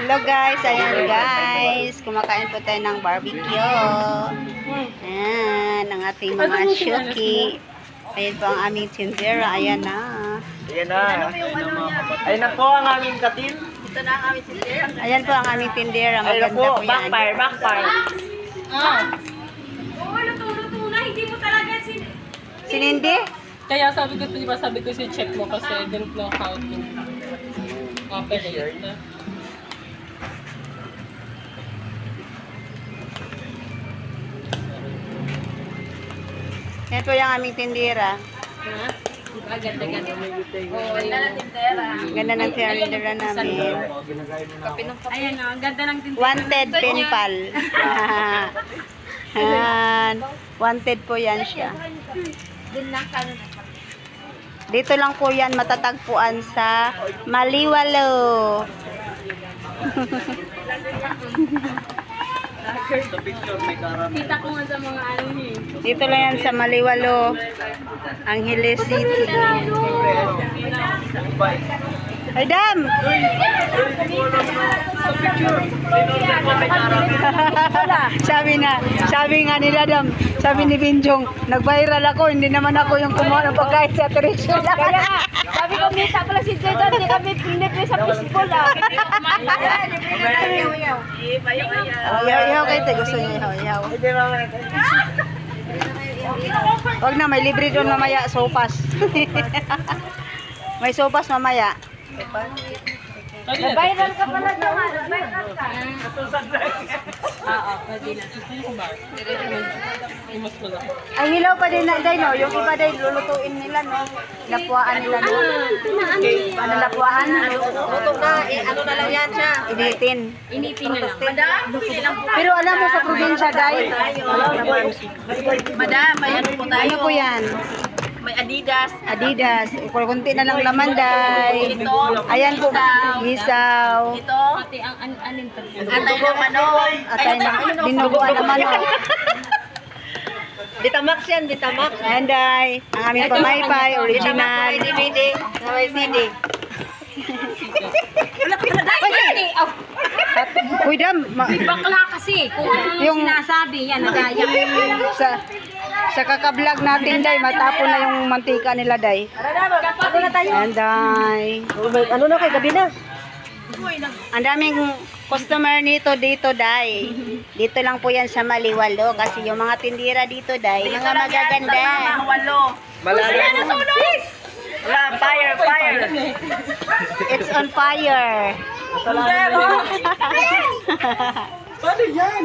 Hello guys, ayan guys. Kumakain po tayo ng barbecue. Ayan, ang ating mga shuki. Ayan po ang aming tindera. Ayan na. Ayan na. Ayan na po ang aming katin. Ito na ang aming tindera. Ayan po ang aming tindera. Ayan na Maganda po. po yan. Backfire, backfire. Oo, luto na. Hindi mo talaga Sinindi? Kaya sabi ko, di ba sabi ko si check mo kasi I didn't know how to operate. Ayan po yung aming tindera. Ganda-ganda. Ganda ng tindera. Ganda ng tindera namin. Ayan o, ang ganda ng tindera. Wanted pen pal. Ayan. Wanted po yan siya. Din lang ka. Dito lang po yan matatagpuan sa Maliwalo. Sa picture may karami. Kita ko nga sa mga ano niya. Dito lang yan sa Maliwalo, Angeles City. Ay, Dam! Sa picture. Sinorder ko may karami. sabi nga nila, Dam, sabi ni Binjong, nag-viral ako, hindi naman ako yung kumuha ng pagkain sa Teresyo. Sabi ko, misa pala si Jordan. Hindi kami pinipli sa fishbowl ah. Ihaw kayo, gusto niya ihaw. Hindi naman. Huwag na, may libre doon mamaya, sopas. May sopas mamaya. Viral ka pala naman. Viral ka. Oo, pwede na. Ay, mas malaki. Ay, hilaw pa din na, Day, no? Yung iba, Day, lulutuin nila, no? Lapuaan nila, no? Ano, lapuaan? Luto na. Ano na lang yan siya. Initin. Initin na lang. Madam, Pero alam mo sa probinsya, Day? madam, may ano po tayo. Ano po yan? May Adidas. Adidas. Kunti na lang laman, Day. Ayan po. Isaw. Ito. Pati ang anin to. Atay ng manok. Atay na. Dinuguan naman, no? Bitamax yan, Bitamax. Ayan, Day. Ang aming pamaypay, original. DVD. May CD. Wala ka na dahil. Uy, Dam. Bakla kasi. Kung ano Yung- sinasabi, yan, nagaya. Sa kakablog natin, Day, matapon na yung mantika nila, Day. Ako na tayo. Ayan, Day. Ano na kay gabi na? Ang daming customer nito dito, Day. Dito lang po yan sa Maliwalo kasi yung mga tindira dito, Day, mga magaganda. Malalim. Wala, fire, fire. It's on fire. Paano yan?